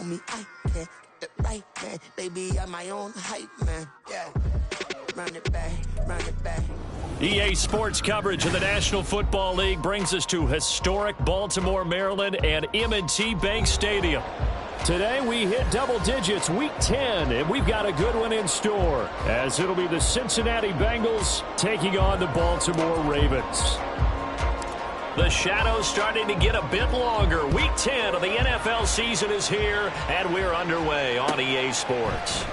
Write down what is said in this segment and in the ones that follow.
homie, I can get right, man. Baby, I'm my own hype, man. Yeah. Run it back, run it back. EA Sports coverage of the National Football League brings us to historic Baltimore, Maryland, and M&T Bank Stadium. Today we hit double digits, Week 10, and we've got a good one in store, as it'll be the Cincinnati Bengals taking on the Baltimore Ravens. The shadow's starting to get a bit longer. Week 10 of the NFL season is here, and we're underway on EA Sports.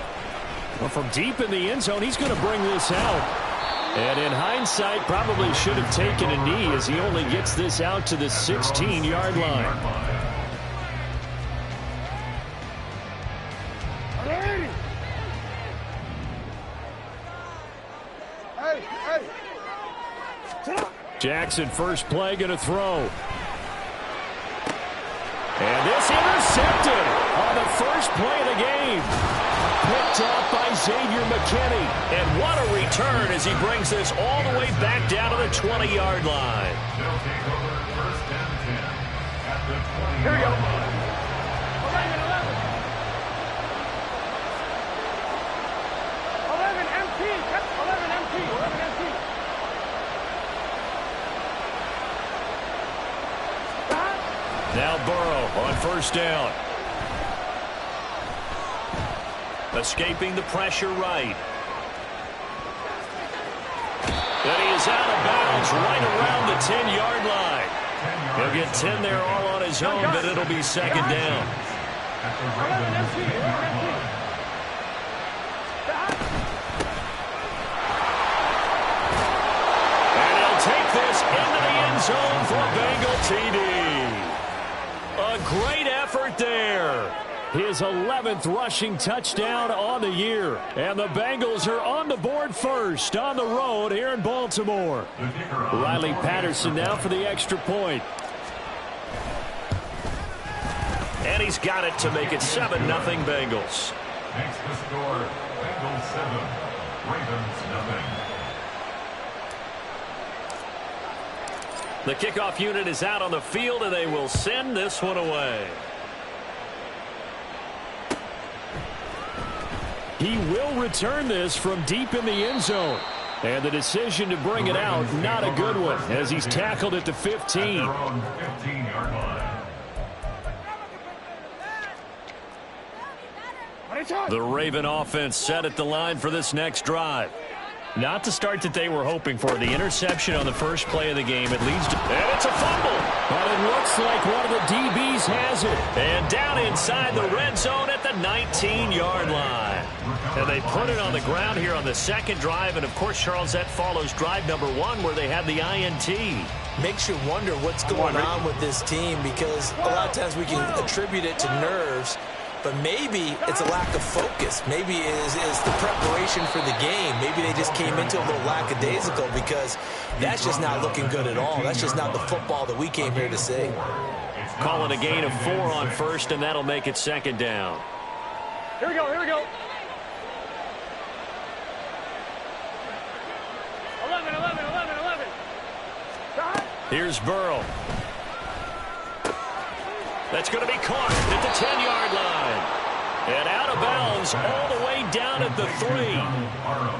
Well, from deep in the end zone, he's going to bring this out. And in hindsight, probably should have taken a knee as he only gets this out to the 16-yard line. Jackson, first play, going to throw. And this intercepted on the first play of the game. Picked off by Xavier McKinney. And what a return as he brings this all the way back down to the 20-yard line. Here we go. 11, 11. 11 MT. 11 MT. 11 MT. Now Burrow on first down. Escaping the pressure right. And he is out of bounds right around the 10-yard line. He'll get 10 there all on his own, but it'll be second down. And he'll take this into the end zone for a Bengal TD. A great effort there. His 11th rushing touchdown on the year. And the Bengals are on the board first on the road here in Baltimore. Riley Patterson now for the extra point. And he's got it to make it 7-0 Bengals. Makes the score Bengals 7, Ravens 0. The kickoff unit is out on the field, and they will send this one away. He will return this from deep in the end zone. And the decision to bring it out, not a good one, as he's tackled at the 15. The Raven offense set at the line for this next drive. Not the start that they were hoping for. The interception on the first play of the game. It leads to... And it's a fumble. But it looks like one of the DBs has it. And down inside the red zone at the 19-yard line. And they put it on the ground here on the second drive. And, of course, Charles, that follows drive number 1 where they had the INT. Makes you wonder what's going on with this team, because a lot of times we can attribute it to nerves. But maybe it's a lack of focus. Maybe it's the preparation for the game. Maybe they just came into a little lackadaisical, because that's just not looking good at all. That's just not the football that we came here to see. Calling a gain of 4 on first, and that'll make it second down. Here we go, here we go. 11, 11, 11, 11. Here's Burrow. That's going to be caught at the 10-yard line. And out of bounds all the way down at the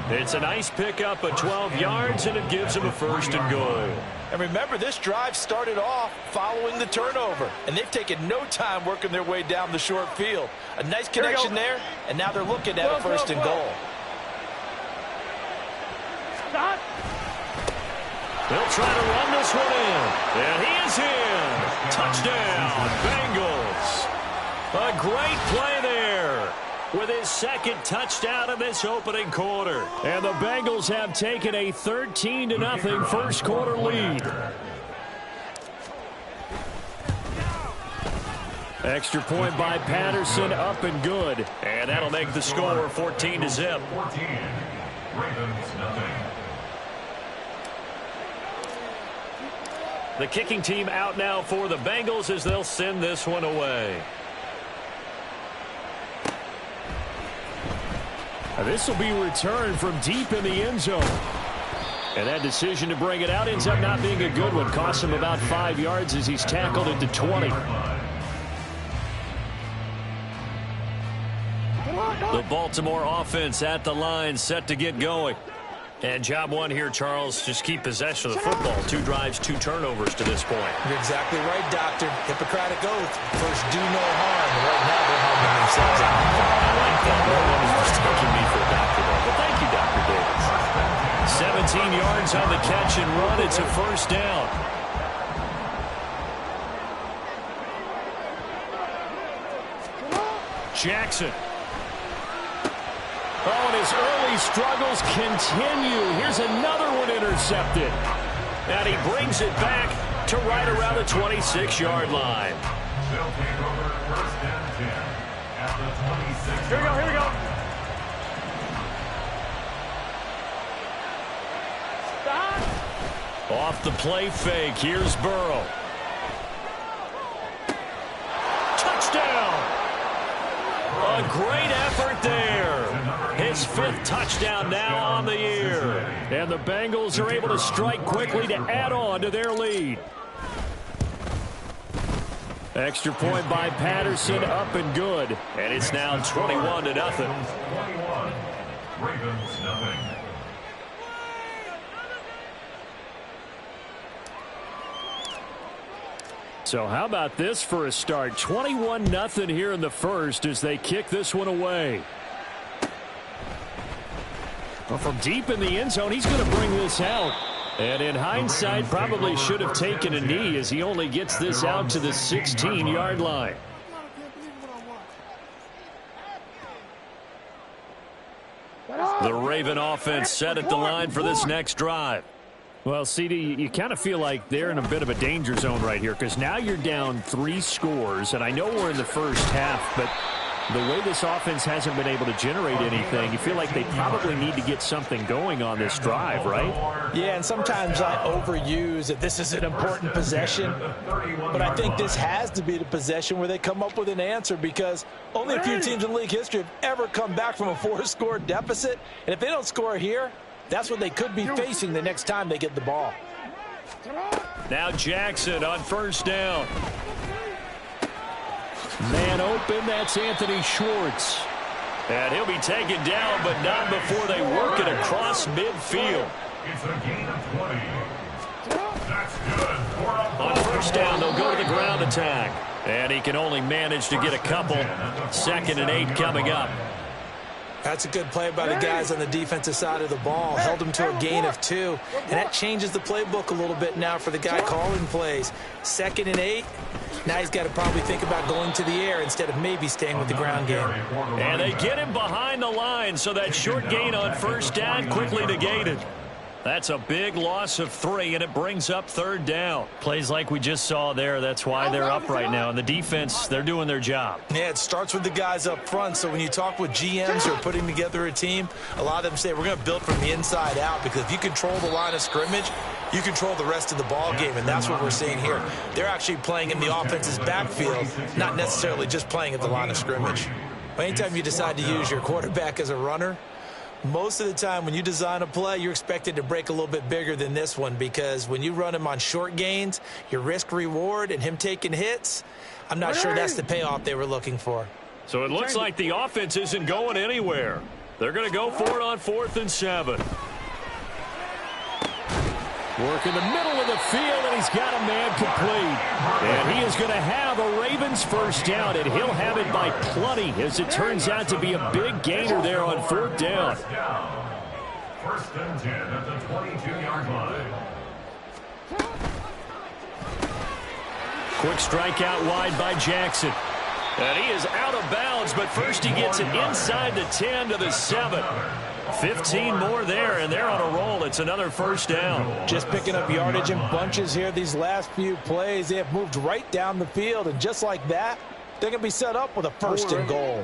3. It's a nice pickup of 12 yards, and it gives him a first and goal. And remember, this drive started off following the turnover, and they've taken no time working their way down the short field. A nice connection there, and now they're looking at a first and goal. Stop. They'll try to run this one in. And he is in. Touchdown, Bengals. A great play there with his second touchdown in this opening quarter. And the Bengals have taken a 13-0 first quarter lead. Extra point by Patterson, up and good. And that'll make the score 14-0. 14, Ravens 0. The kicking team out now for the Bengals as they'll send this one away. This will be returned from deep in the end zone. And that decision to bring it out ends up not being a good one. Costs him about 5 yards as he's tackled at the 20. The Baltimore offense at the line, set to get going. And job one here, Charles, just keep possession of the football. 2 drives, 2 turnovers to this point. You're exactly right, Doctor. Hippocratic oath. First, do no harm. And right now, they're harming themselves out. I like that. No one is mistaking me for a doctor there. Well, thank you, Dr. Davis. 17 yards on the catch and run. It's a first down. Jackson. Oh, and his early struggles continue. Here's another one intercepted. And he brings it back to right around the 26-yard line. They'll take over first and 10 at the 26. Here we go, here we go. Stop. Off the play fake, here's Burrow. Touchdown! A great effort there. His 5th touchdown now on the year. And the Bengals are able to strike quickly to add on to their lead. Extra point by Patterson, up and good. And it's now 21-0. 21. Ravens nothing. So how about this for a start? 21-0 here in the first as they kick this one away. Well, from deep in the end zone, he's going to bring this out. And in hindsight, probably should have taken a knee as he only gets this out to the 16-yard line. The Raven offense set at the line for this next drive. Well, CD, you kind of feel like they're in a bit of a danger zone right here because now you're down 3 scores, and I know we're in the first half, but the way this offense hasn't been able to generate anything, you feel like they probably need to get something going on this drive, right? Yeah, and sometimes I overuse that this is an important possession, but I think this has to be the possession where they come up with an answer because only a few teams in league history have ever come back from a 4-score deficit, and if they don't score here, that's what they could be facing the next time they get the ball. Now Jackson on first down. Man open, that's Anthony Schwartz. And he'll be taken down, but not before they work it across midfield. It's a gain of 20. That's good. On first down, they'll go to the ground attack. And he can only manage to get a couple. 2nd and 8 coming up. That's a good play by the guys on the defensive side of the ball. Held them to a gain of 2. And that changes the playbook a little bit now for the guy calling plays. 2nd and 8. Now he's got to probably think about going to the air instead of maybe staying with the ground game. And they get him behind the line, so that short gain on first down quickly negated. That's a big loss of 3, and it brings up 3rd down. Plays like we just saw there, that's why they're up right now. And the defense, they're doing their job. Yeah, it starts with the guys up front. So when you talk with GMs who are putting together a team, a lot of them say we're going to build from the inside out because if you control the line of scrimmage, you control the rest of the ball game, and that's what we're seeing here. They're actually playing in the offense's backfield, not necessarily just playing at the line of scrimmage. But anytime you decide to use your quarterback as a runner, most of the time when you design a play, you're expected to break a little bit bigger than this one because when you run him on short gains, your risk-reward and him taking hits, I'm not sure that's the payoff they were looking for. So it looks like the offense isn't going anywhere. They're going to go for it on 4th and 7. Work in the middle of the field, and he's got a man complete. And he is going to have a Ravens first down, and he'll have it by plenty, as it turns out to be a big gainer there on 4th down. 1st and 10 at the 22-yard line. Quick strikeout wide by Jackson. And he is out of bounds, but first he gets it inside the 10 to the 7. 15 more there, and they're on a roll. It's another first down. Just picking up yardage in bunches here these last few plays. They have moved right down the field, and just like that, they're going to be set up with a 1st and goal.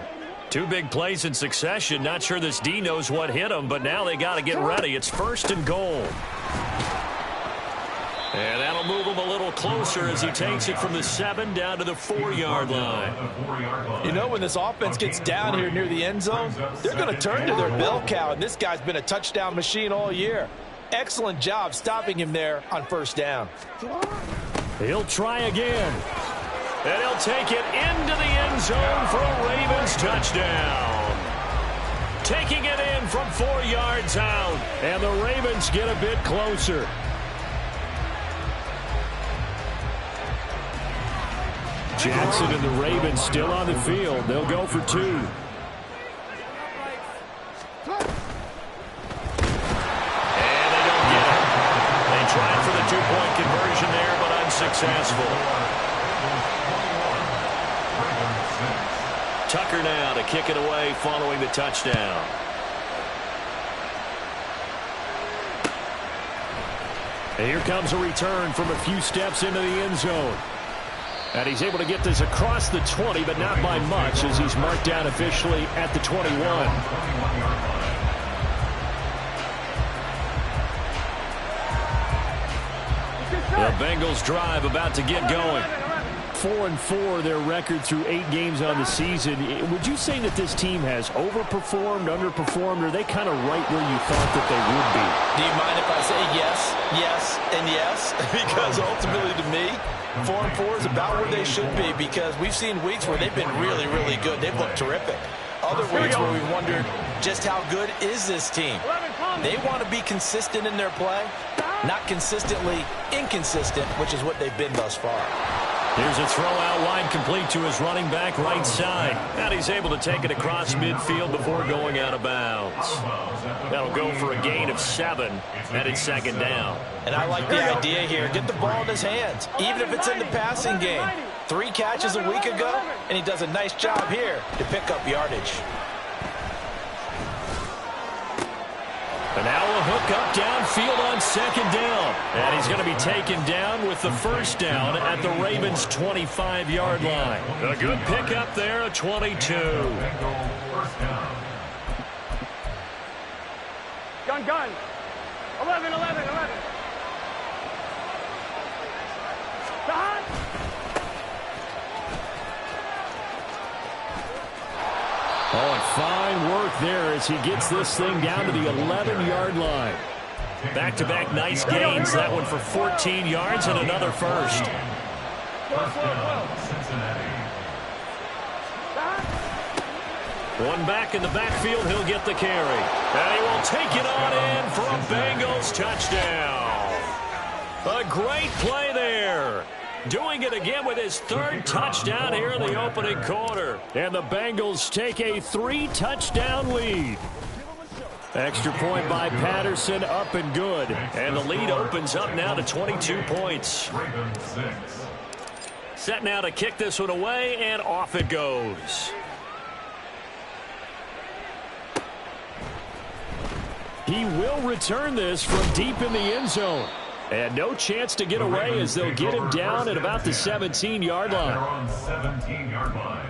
2 big plays in succession. Not sure this D knows what hit him, but now they got to get ready. It's 1st and goal. And that'll move him a little closer as he takes it from the 7 down to the 4-yard line. You know, when this offense gets down here near the end zone, they're going to turn to their bell cow, and this guy's been a touchdown machine all year. Excellent job stopping him there on 1st down. He'll try again. And he'll take it into the end zone for a Ravens touchdown. taking it in from 4 yards out. And the Ravens get a bit closer. Jackson and the Ravens still on the field. They'll go for 2. And they don't get it. They tried for the 2-point conversion there, but unsuccessful. Tucker now to kick it away following the touchdown. And here comes a return from a few steps into the end zone. And he's able to get this across the 20, but not by much, as he's marked down officially at the 21. The Bengals drive about to get going. 4-4 their record through 8 games on the season. Would you say that this team has overperformed, underperformed, or are they kind of right where you thought that they would be? Do you mind if I say yes, yes, and yes? Because ultimately to me, 4-4 is about where they should be, because we've seen weeks where they've been really, really good. They've looked terrific. Other weeks where we wondered just how good is this team. They want to be consistent in their play, not consistently inconsistent, which is what they've been thus far. Here's a throw out wide, complete to his running back right side. And he's able to take it across midfield before going out of bounds. That'll go for a gain of 7, and it's 2nd down. And I like the idea here. Get the ball in his hands, even if it's in the passing game. 3 catches a week ago, and he does a nice job here to pick up yardage. And now a hook up downfield on 2nd down. And he's going to be taken down with the 1st down at the Ravens' 25-yard line. A good pickup there, a 22. Gun. 11. Oh, and fine work there as he gets this thing down to the 11-yard line. Back-to-back nice gains. That one for 14 yards and another 1st. One back in the backfield. He'll get the carry. And he will take it on in for a Bengals touchdown. A great play there. Doing it again with his 3rd touchdown here in the opening quarter. And the Bengals take a 3-touchdown lead. Extra point by Patterson, up and good. And the lead opens up now to 22 points. Set now to kick this one away, and off it goes. He will return this from deep in the end zone. And no chance to get away as they'll get him down at about the 17-yard line. On 17-yard line.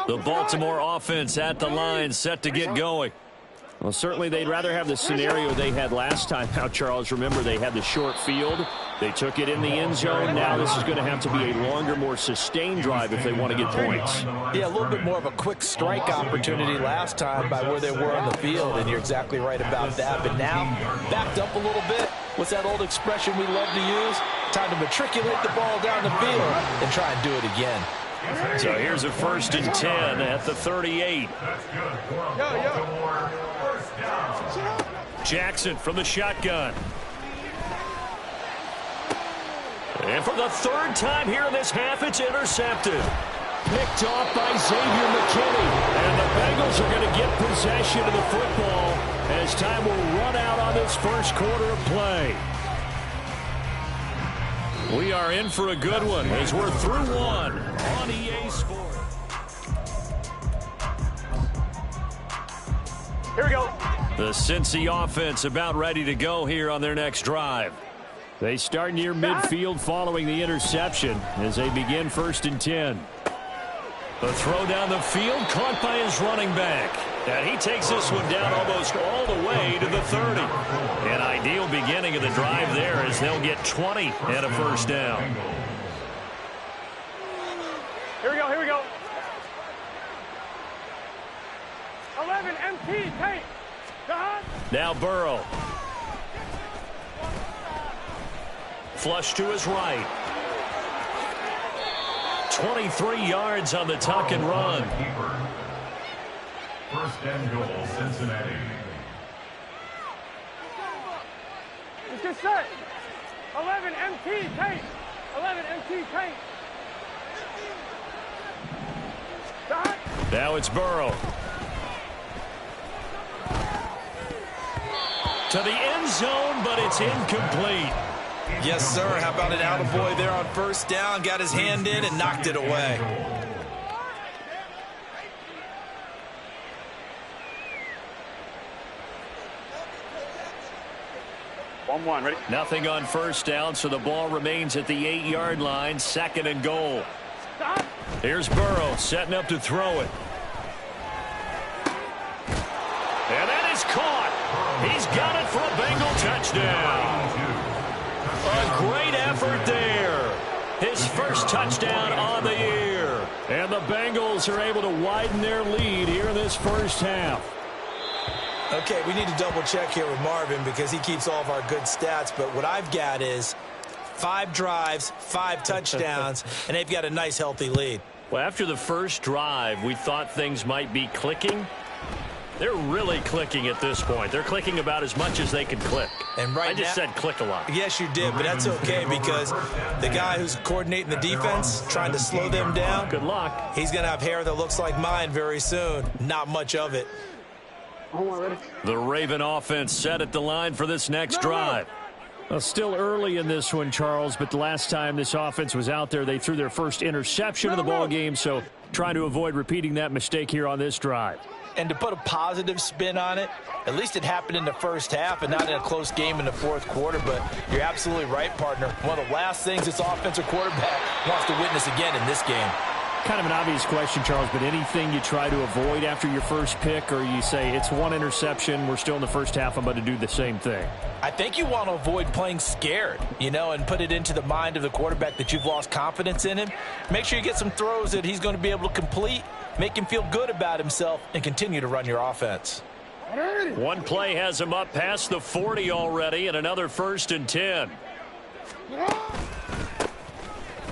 The Baltimore offense at the line, set to get going. Well, certainly they'd rather have the scenario they had last time out, Charles. Remember, they had the short field. They took it in the end zone. Now this is going to have to be a longer, more sustained drive if they want to get points. Yeah, a little bit more of a quick strike opportunity last time by where they were on the field, and you're exactly right about that. But now, backed up a little bit. What's that old expression we love to use? Time to matriculate the ball down the field and try and do it again. So here's a 1st and 10 at the 38. Jackson from the shotgun. And for the 3rd time here in this half, it's intercepted. Picked off by Xavier McKinney. And the Bengals are going to get possession of the football as time will run out on this 1st quarter of play. We are in for a good one as we're through one on EA Sports. Here we go. The Cincy offense about ready to go here on their next drive. They start near midfield following the interception as they begin 1st and 10. The throw down the field caught by his running back. And he takes this one down almost all the way to the 30. An ideal beginning of the drive there as they'll get 20 and a 1st down. Here we go. 11 MT, take. Now Burrow. Flush to his right. 23 yards on the tuck and run. First and goal, Cincinnati. Let's get set. 11 MT paint. 11 MT paint. Now it's Burrow. To the end zone, but it's incomplete. Yes, sir. How about an attaboy there on first down? Got his hand in and knocked it away. One, ready? Nothing on first down, so the ball remains at the 8-yard line. Second and goal. Stop. Here's Burrow setting up to throw it. And that is caught. He's got it for a Bengal touchdown. A great effort there. His first touchdown on the year. And the Bengals are able to widen their lead here in this first half. Okay, we need to double check here with Marvin because he keeps all of our good stats. But what I've got is 5 drives, 5 touchdowns, and they've got a nice, healthy lead. Well, after the first drive, we thought things might be clicking. They're really clicking at this point. They're clicking about as much as they can click. And right I just said click a lot. Yes, you did, but that's okay because the guy who's coordinating the defense, trying to slow them down, Good luck. he's going to have hair that looks like mine very soon. Not much of it. The Raven offense set at the line for this next drive. Well, still early in this one, Charles, but the last time this offense was out there, they threw their first interception of the ball game, so trying to avoid repeating that mistake here on this drive. And to put a positive spin on it, at least it happened in the first half and not in a close game in the fourth quarter. But you're absolutely right, partner. One of the last things this offensive quarterback wants to witness again in this game. Kind of an obvious question, Charles, but anything you try to avoid after your first pick, or you say it's one interception, we're still in the first half, I'm about to do the same thing? I think you want to avoid playing scared, and put it into the mind of the quarterback that you've lost confidence in him. Make sure you get some throws that he's going to be able to complete, make him feel good about himself, and continue to run your offense. One play has him up past the 40 already, and another 1st and 10.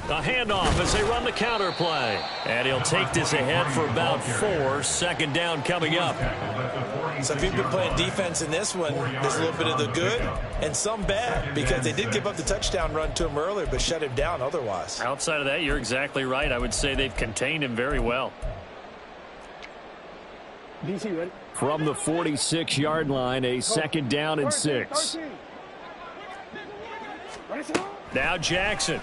A handoff as they run the counter play. And he'll take this ahead for about 4. Second down coming up. So if you've been playing defense in this one, there's a little bit of the good and some bad because they did give up the touchdown run to him earlier but shut him down otherwise. Outside of that, you're exactly right. I would say they've contained him very well. DC, ready? From the 46-yard line, a second down and 6. Now Jackson.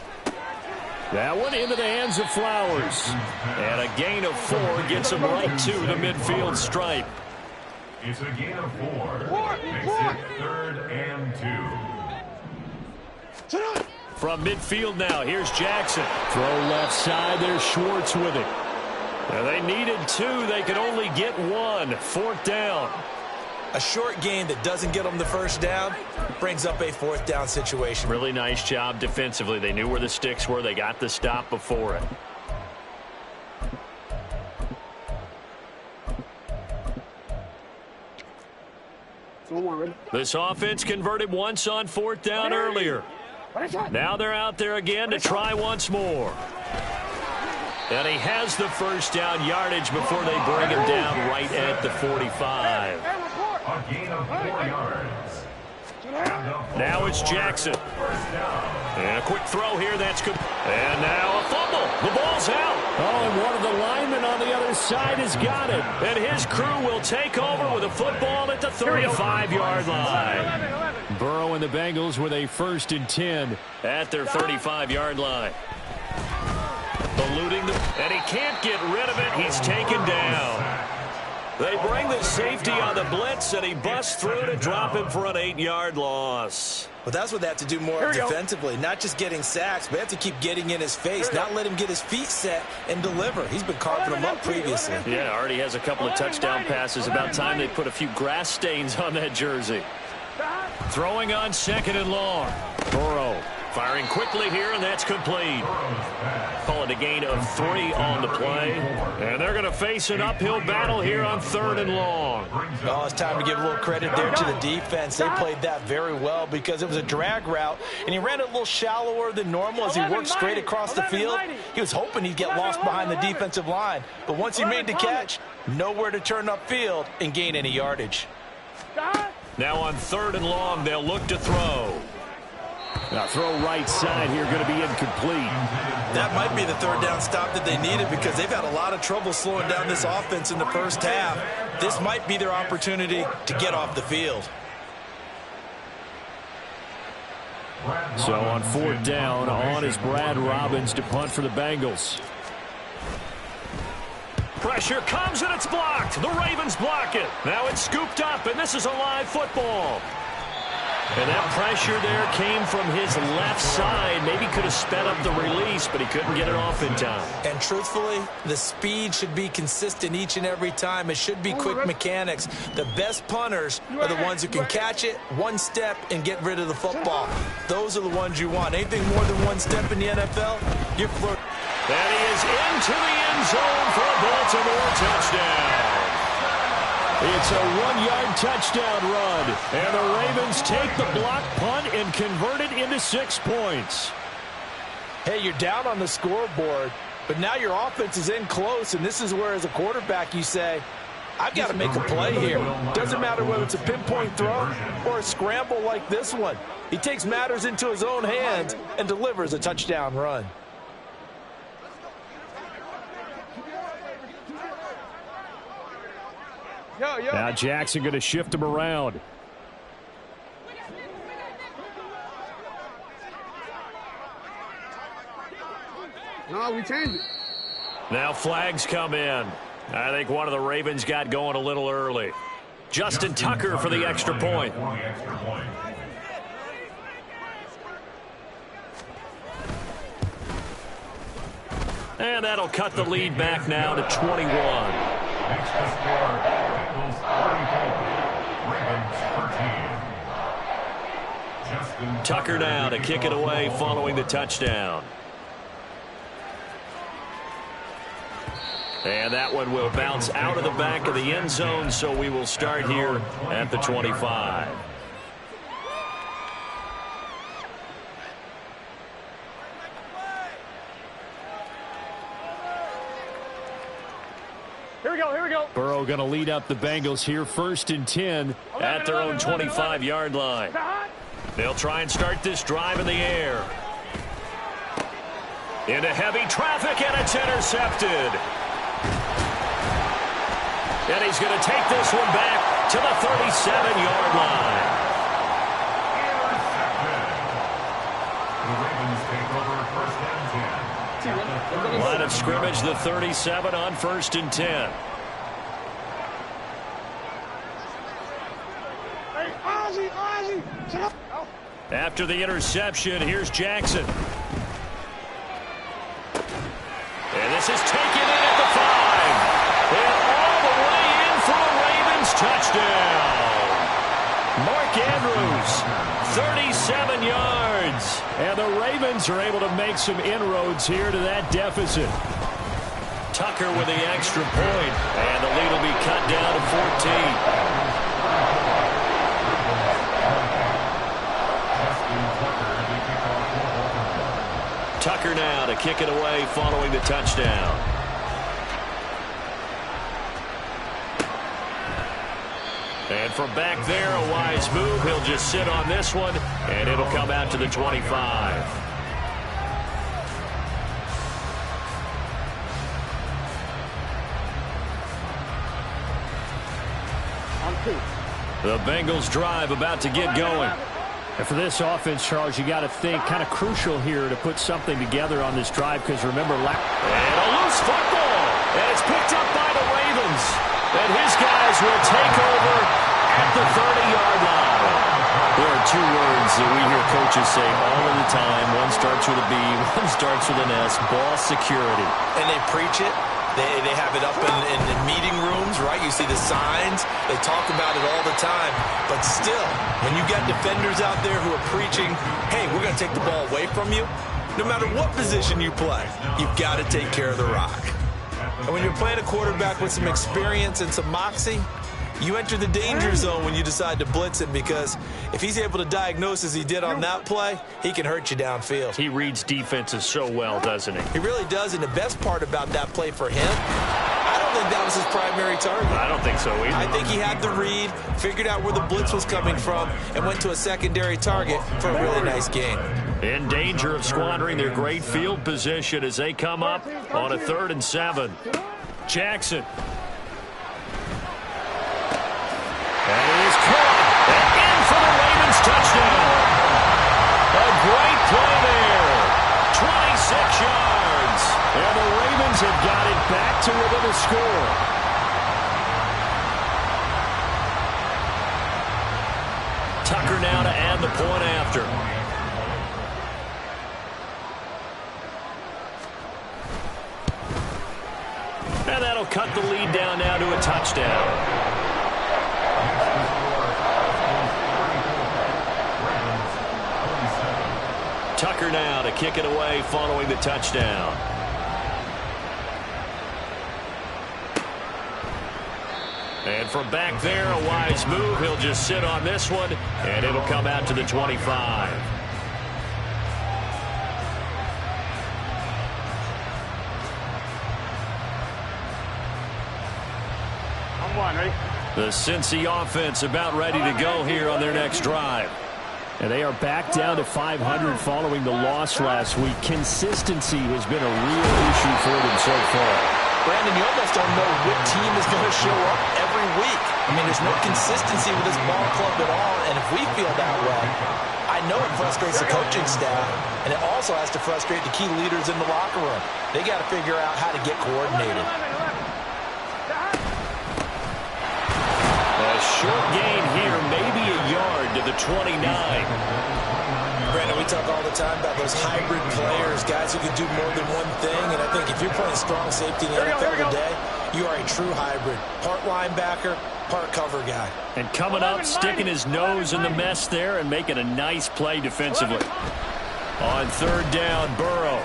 That one into the hands of Flowers. And a gain of 4 gets him right to the midfield stripe. It's a gain of 4. Makes it 3rd and 2. From midfield now, here's Jackson. Throw left side, there's Schwartz with it. Now they needed 2, they could only get 1. 4th down. A short gain that doesn't get them the first down brings up a 4th down situation. Really nice job defensively. They knew where the sticks were. They got the stop before it. This offense converted once on 4th down earlier. Now they're out there again to try once more. And he has the first down yardage before they bring him down right at the 45. A gain of 4 yards. Now it's Jackson. And a quick throw here. That's good. And now a fumble. The ball's out. Oh, and one of the linemen on the other side has got it. And his crew will take over with a football at the 35-yard line. Burrow and the Bengals with a 1st and 10 at their 35-yard line. Eluding them, and he can't get rid of it. He's taken down. They bring the safety on the blitz, and he busts through to drop him for an 8-yard loss. Well, that's what they have to do more defensively. Not just getting sacks, but they have to keep getting in his face, not let him get his feet set and deliver. He's been carving them up previously. Yeah, already has a couple of touchdown passes. About time they put a few grass stains on that jersey. Throwing on 2nd and long. Burrow Firing quickly here, and that's complete. Call it a gain of 3 on the play. And they're going to face an uphill battle here on 3rd and long. Oh, it's time to give a little credit there to the defense. They played that very well because it was a drag route, and he ran it a little shallower than normal as he worked straight across the field. He was hoping he'd get lost behind the defensive line, but once he made the catch, nowhere to turn upfield and gain any yardage. Now on 3rd and long, they'll look to throw. Now throw right side here, going to be incomplete. That might be the 3rd down stop that they needed because they've had a lot of trouble slowing down this offense in the first half. This might be their opportunity to get off the field. So on 4th down, on is Brad Robbins to punt for the Bengals. Pressure comes and it's blocked. The Ravens block it. Now it's scooped up, and this is a live football. And that pressure there came from his left side. Maybe could have sped up the release, but he couldn't get it off in time. And truthfully, the speed should be consistent each and every time. It should be quick mechanics. The best punters are the ones who can catch it, one step, and get rid of the football. Those are the ones you want. Anything more than one step in the NFL, you're flirting. And he is into the end zone for a Baltimore touchdown. It's a 1-yard touchdown run. And the Ravens take the block punt and convert it into 6 points. Hey, you're down on the scoreboard, but now your offense is in close, and this is where, as a quarterback, you say, I've got to make a play here. Doesn't matter whether it's a pinpoint throw or a scramble like this one. He takes matters into his own hands and delivers a touchdown run. Now Jackson going to shift him around. No, we changed it. Now flags come in. I think one of the Ravens got going a little early. Justin Tucker for the extra point. And that'll cut the lead back now to 21. Makes the score Bengals 34, Ravens 13. Justin Tucker now to kick it away following the touchdown. And that one will bounce out of the back of the end zone, so we will start here at the 25. Here we go. Burrow going to lead up the Bengals here, 1st and 10. At their own 25-yard line. They'll try and start this drive in the air. Into heavy traffic, and it's intercepted. And he's going to take this one back to the 37-yard line. The Ravens take over 1st and 10. Line of scrimmage, the 37 on 1st and 10. After the interception, here's Jackson. And this is taken in at the 5. And all the way in for a Ravens touchdown. Mark Andrews, 37 yards. And the Ravens are able to make some inroads here to that deficit. Tucker with the extra point. And the lead will be cut down to 14. Tucker now to kick it away following the touchdown. And from back there, a wise move. He'll just sit on this one, and it'll come out to the 25. The Bengals drive about to get going. And for this offense, Charles, you got to think kind of crucial here to put something together on this drive because remember, and a loose football, and it's picked up by the Ravens. And his guys will take over at the 30-yard line. There are 2 words that we hear coaches say all of the time. One starts with a B, one starts with an S, ball security. And they preach it, They have it up in meeting rooms, right? You see the signs. They talk about it all the time. But still, when you got defenders out there who are preaching, hey, we're going to take the ball away from you, no matter what position you play, you've got to take care of the rock. And when you're playing a quarterback with some experience and some moxie, you enter the danger zone when you decide to blitz him, because if he's able to diagnose as he did on that play, he can hurt you downfield. He reads defenses so well, doesn't he? He really does, and the best part about that play for him, I don't think that was his primary target. I don't think so either. I think he had the read, figured out where the blitz was coming from, and went to a secondary target for a really nice gain. In danger of squandering their great field position as they come up on a 3rd and 7. Jackson. And he is caught. And in for the Ravens touchdown. A great play there. 26 yards. And the Ravens have got it back to within a score. Tucker now to add the point after. And that'll cut the lead down now to a touchdown. Tucker now to kick it away following the touchdown. And from back there, a wise move. He'll just sit on this one, and it'll come out to the 25. The Cincy offense about ready to go here on their next drive. And they are back down to 500 following the loss last week. Consistency has been a real issue for them so far. Brandon, you almost don't know what team is going to show up every week. I mean, there's no consistency with this ball club at all, and if we feel that way, I know it frustrates the coaching staff, and it also has to frustrate the key leaders in the locker room. They got to figure out how to get coordinated. A short gain here, maybe a yard to the 29. Brandon, we talk all the time about those hybrid players, guys who can do more than one thing, and I think if you're playing strong safety in the NFL today, you are a true hybrid. Part linebacker, part cover guy. And coming up, sticking his nose in the mess there and making a nice play defensively. On 3rd down, Burrow.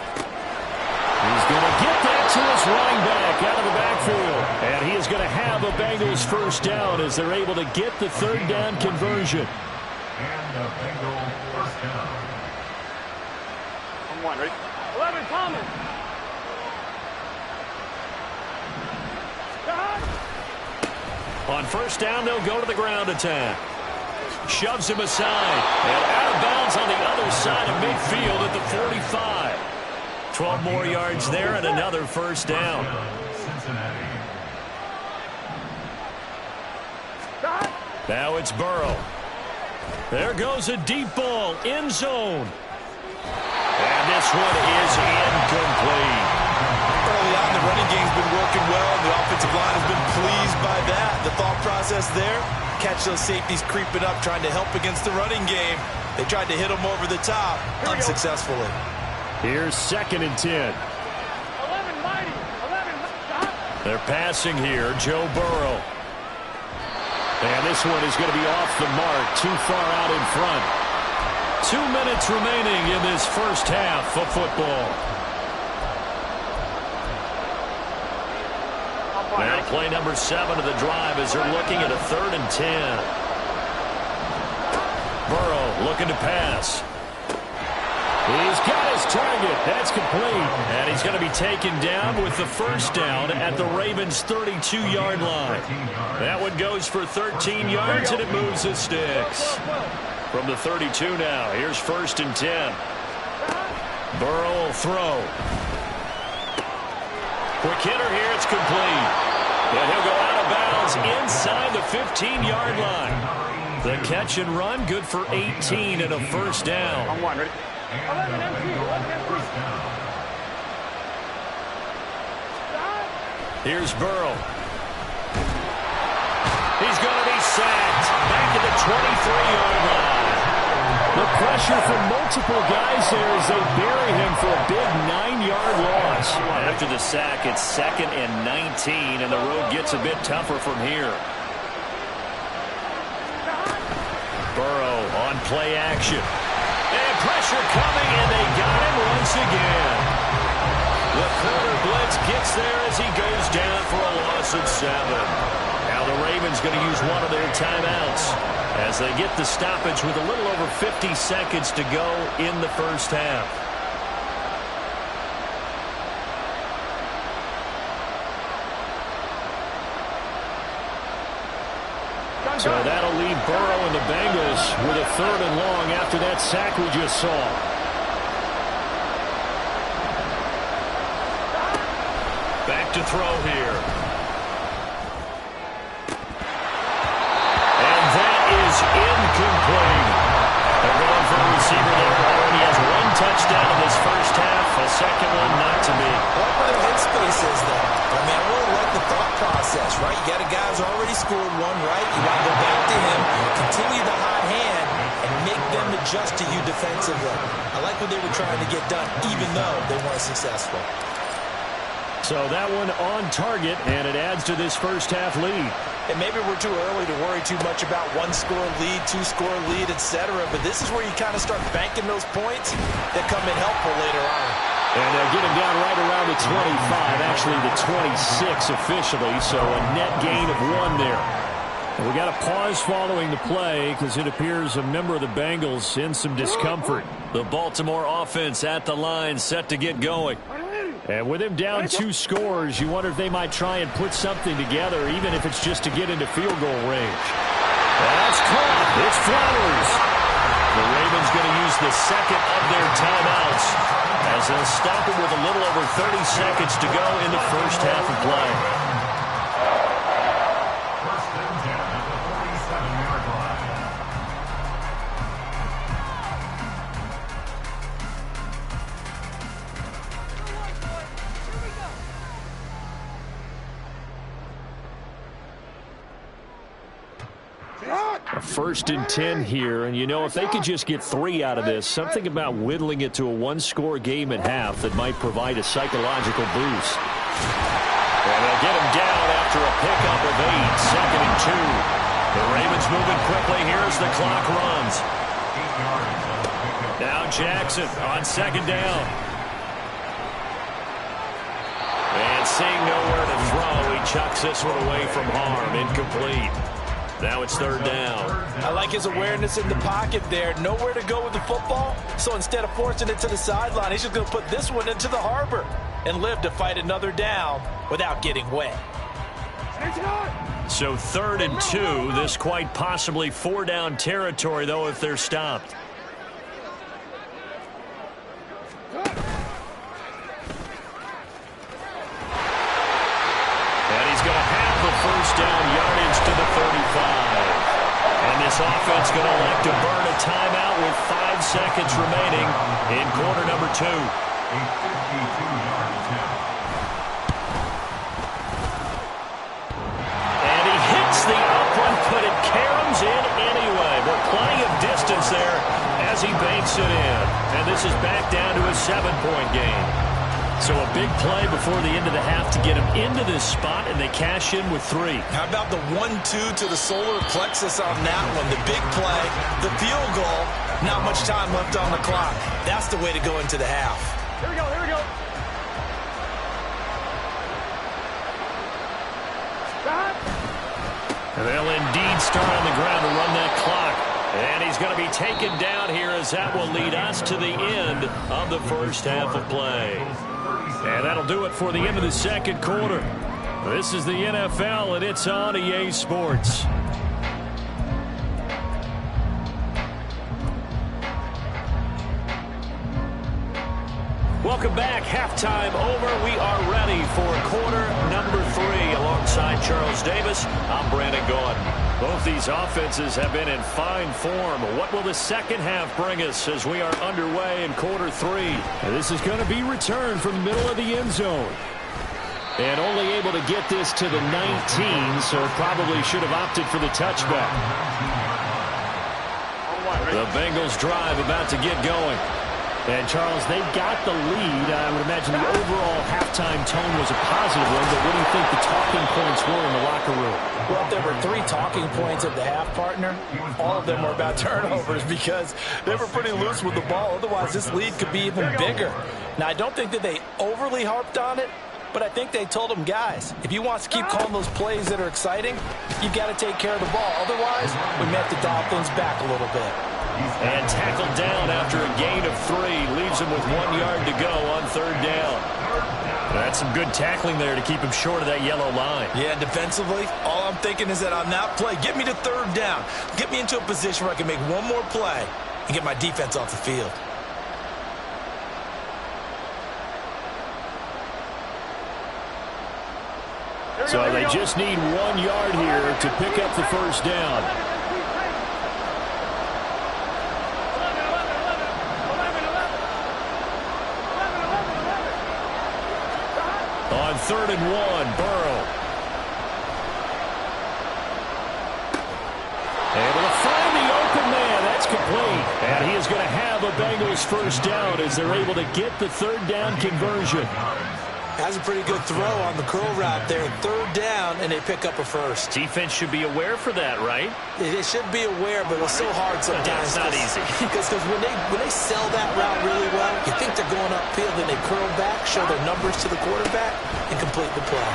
He's going to get that to his running back out of the backfield. And he is going to have a Bengals first down as they're able to get the 3rd down conversion. And the Bengals first down. I'm one, ready? 11, Thomas. On 1st down, they'll go to the ground attack. Shoves him aside. And out of bounds on the other side of midfield at the 45. 12 more yards there and another 1st down. Now it's Burrow. There goes a deep ball, end zone. And this one is incomplete. Early on, the running game's been working well, and the offensive line has been pleased by that. The thought process there, catch those safeties creeping up, trying to help against the running game. They tried to hit them over the top, unsuccessfully. Here's 2nd and 10. 11, mighty. 11, stop. They're passing here, Joe Burrow. And this one is going to be off the mark, too far out in front. 2 minutes remaining in this first half of football. Now play number 7 of the drive as they're looking at a 3rd and 10. Burrow looking to pass. He's got his target. That's complete. And he's going to be taken down with the 1st down at the Ravens' 32-yard line. That one goes for 13 yards, and it moves the sticks. From the 32 now, here's 1st and 10. Burrow will throw. Quick hitter here, it's complete. And he'll go out of bounds inside the 15-yard line. The catch and run, good for 18 and a 1st down. I'm one, ready? 11 empty. 11 empty. Here's Burrow. He's going to be sacked back at the 23-yard line. The pressure from multiple guys there as they bury him for a big 9-yard loss. After the sack, it's 2nd and 19, and the road gets a bit tougher from here. Burrow on play action. And pressure coming, and they got him once again. The corner blitz gets there as he goes down for a loss of 7. Now the Ravens going to use one of their timeouts as they get the stoppage with a little over 50 seconds to go in the first half. So that'll leave Burrow and the Bengals with a 3rd and long after that sack we just saw. Back to throw here. And that is incomplete. They're going for a receiver there. Already has 1 touchdown in this first half. A second one not to be. What where the headspace is, though. I mean, I really like the thought process, right? You got a guy who's already scored 1, right? You want to go back to him, continue the hot hand, and make them adjust to you defensively. I like what they were trying to get done, even though they weren't successful. So that one on target, and it adds to this first half lead. And maybe we're too early to worry too much about 1-score lead, 2-score lead, etc. But this is where you kind of start banking those points that come in helpful later on. And get him down right around the 25, actually the 26 officially, so a net gain of 1 there. And we got a pause following the play because it appears a member of the Bengals in some discomfort. The Baltimore offense at the line, set to get going. And with him down 2 scores, you wonder if they might try and put something together, even if it's just to get into field goal range. That's caught. It's Flowers. The Ravens going to use the 2nd of their timeouts as they'll stop it with a little over 30 seconds to go in the first half of play. First and 10 at the 47-yard line. A 1st and 10 here, and you know, if they could just get 3 out of this, something about whittling it to a 1-score game at half that might provide a psychological boost. And they'll get him down after a pickup of 8, 2nd and 2. The Ravens moving quickly here as the clock runs. Now Jackson on 2nd down. And seeing nowhere to throw, he chucks this one away from harm. Incomplete. Now it's 3rd down. I like his awareness in the pocket there. Nowhere to go with the football. So instead of forcing it to the sideline, he's just going to put this one into the harbor and live to fight another down without getting wet. So 3rd and 2. This quite possibly 4-down territory, though, if they're stopped. And he's going to have the 1st down yardage to the 35. And this offense going to elect to burn a timeout with 5 seconds remaining in quarter number 2. A 52-yard attempt. And he hits the up one, but it caroms in anyway. But plenty of distance there as he banks it in. And this is back down to a 7-point game. So a big play before the end of the half to get him into this spot, and they cash in with 3. How about the 1-2 to the solar plexus on that one? The big play, the field goal, not much time left on the clock. That's the way to go into the half. Here we go, here we go. And they'll indeed start on the ground to run that clock. And he's going to be taken down here as that will lead us to the end of the first half of play. And that'll do it for the end of the 2nd quarter. This is the NFL, and it's on EA Sports. Welcome back. Halftime over. We are ready for quarter number 3. Alongside Charles Davis, I'm Brandon Gordon. Both these offenses have been in fine form. What will the second half bring us as we are underway in quarter 3? And this is going to be returned from the middle of the end zone. And only able to get this to the 19, so probably should have opted for the touchback. The Bengals drive about to get going. And, Charles, they've got the lead. I would imagine the overall halftime tone was a positive one, but what do you think the talking points were in the locker room? Well, if there were 3 talking points at the half, partner, all of them were about turnovers because they were pretty loose with the ball. Otherwise, this lead could be even bigger. Now, I don't think that they overly harped on it, but I think they told them, guys, if you want to keep calling those plays that are exciting, you've got to take care of the ball. Otherwise, we may have to dial things back a little bit. And tackled down after a gain of 3. Leaves him with 1 yard to go on 3rd down. That's some good tackling there to keep him short of that yellow line. Yeah, defensively, all I'm thinking is that on that play, get me to 3rd down. Get me into a position where I can make one more play and get my defense off the field. So they just need 1 yard here to pick up the 1st down. On 3rd and 1, Burrow. Able to find the open man. That's complete. And he is going to have a Bengals 1st down as they're able to get the 3rd down conversion. That's a pretty good throw on the curl route there. 3rd down, and they pick up a 1st. Defense should be aware for that, right? They should be aware, but it's so hard sometimes. It's not easy. Because when they sell that route really well, you think they're going upfield, then they curl back, show their numbers to the quarterback, and complete the play.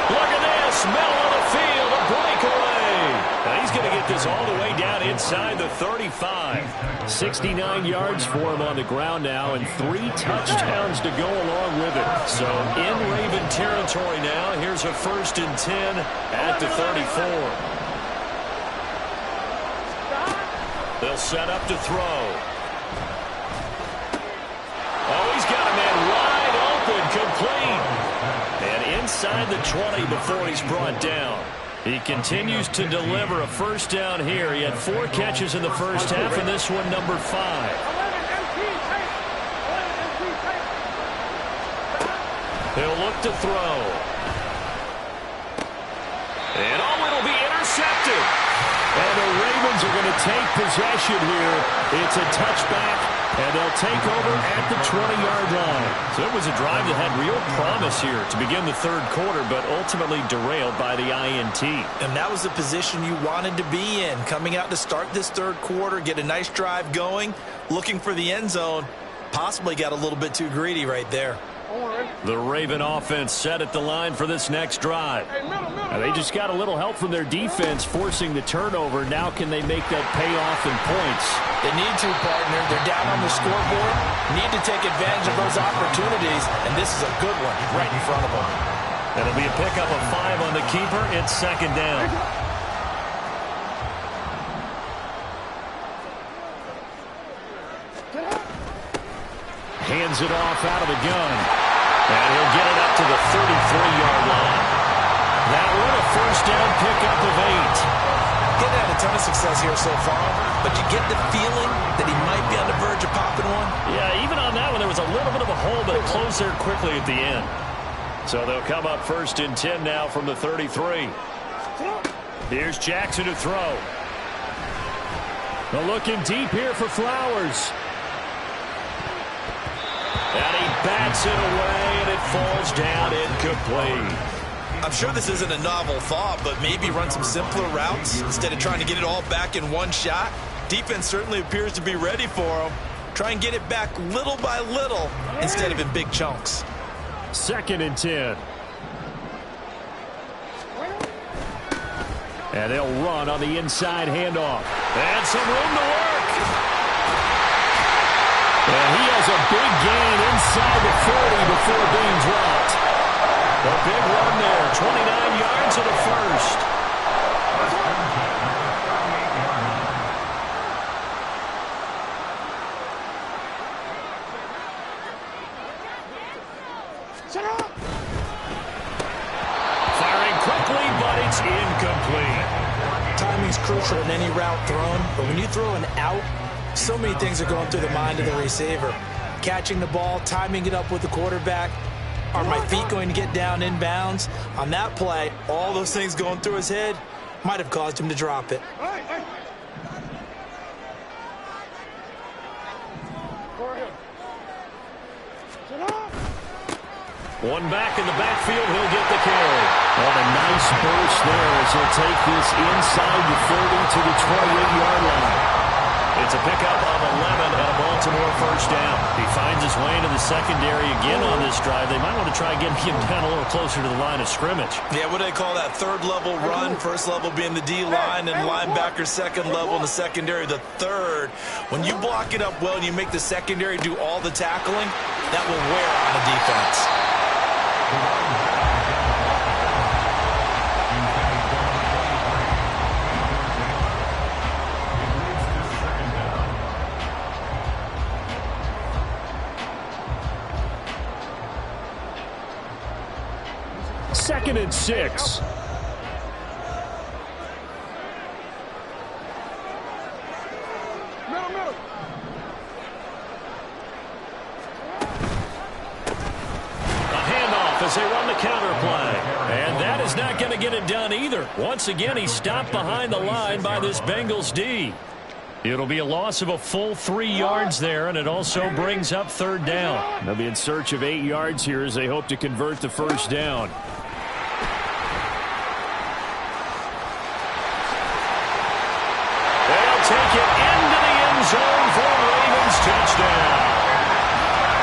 Look at this. Middle of the field, a breakaway. Now he's going to get this all the way down inside the 35. 69 yards for him on the ground now, and 3 touchdowns to go along with it. So in Raven territory now. Here's a 1st and 10 at the 34. They'll set up to throw. Oh, he's got a man wide open, complete. And inside the 20 before he's brought down. He continues to deliver a 1st down here. He had 4 catches in the 1st half, and this one number 5. He'll look to throw. And it'll be intercepted. And the Ravens are going to take possession here. It's a touchback, and they'll take over at the 20-yard line. So it was a drive that had real promise here to begin the 3rd quarter, but ultimately derailed by the INT. And that was the position you wanted to be in, coming out to start this 3rd quarter, get a nice drive going, looking for the end zone. Possibly got a little bit too greedy right there. The Raven offense set at the line for this next drive. Now they just got a little help from their defense forcing the turnover. Now can they make that pay off in points? They need to, partner. They're down on the scoreboard. Need to take advantage of those opportunities, and this is a good one right in front of them. That'll be a pickup of 5 on the keeper. It's 2nd down. Hands it off out of the gun. And he'll get it up to the 33-yard line. That one a 1st down pickup of 8. Getting had a ton of success here so far, but you get the feeling that he might be on the verge of popping one. Yeah, even on that one, there was a little bit of a hole, but it closed there quickly at the end. So they'll come up 1st and 10 now from the 33. Here's Jackson to throw. They're looking deep here for Flowers. And he bats it away, and it falls down incomplete. I'm sure this isn't a novel thought, but maybe run some simpler routes instead of trying to get it all back in one shot. Defense certainly appears to be ready for him. Try and get it back little by little instead of in big chunks. 2nd and 10. And they'll run on the inside handoff. And some room to work. And he has a big gain inside the 40 before being dropped. A big run there, 29 yards to the 1st. Firing quickly, but it's incomplete. Timing's crucial in any route thrown, but when you throw an out, so many things are going through the mind of the receiver. Catching the ball, timing it up with the quarterback. Are my feet going to get down inbounds? On that play, all those things going through his head might have caused him to drop it. One back in the backfield, he'll get the carry. Oh, a nice burst there as he'll take this inside the 30 to the 28-yard line. It's a pickup of 11 and a Baltimore first down. He finds his way into the secondary again on this drive. They might want to try getting him down a little closer to the line of scrimmage. Yeah, what do they call that? Third level run. First level being the D-line, and linebacker second level in the secondary, the third. When you block it up well and you make the secondary do all the tackling, that will wear on a defense. Second and 6. As they run the counter play. And that is not going to get it done either. Once again, he's stopped behind the line by this Bengals D. It'll be a loss of a full 3 yards there, and it also brings up third down. They'll be in search of 8 yards here as they hope to convert the first down. They'll take it into the end zone for a Ravens touchdown.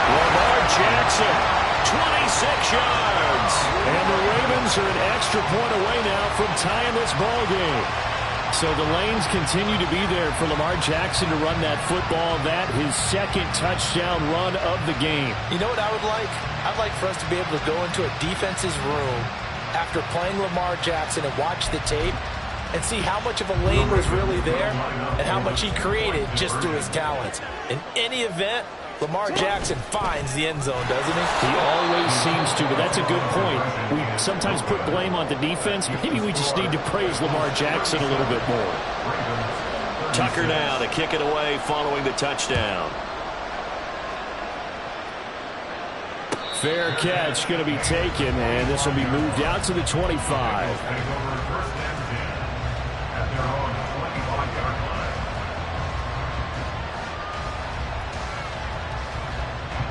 Lamar Jackson, 26 yards. And the Ravens are an extra point away now from tying this ball game. So the lanes continue to be there for Lamar Jackson to run that football. That his second touchdown run of the game. You know what I would like? I'd like for us to be able to go into a defense's room after playing Lamar Jackson and watch the tape and see how much of a lane was really there and how much he created just through his talents. In any event, Lamar Jackson finds the end zone, doesn't he? He always seems to, but that's a good point. We sometimes put blame on the defense. Maybe we just need to praise Lamar Jackson a little bit more. Tucker now to kick it away following the touchdown. Fair catch going to be taken, and this will be moved out to the 25.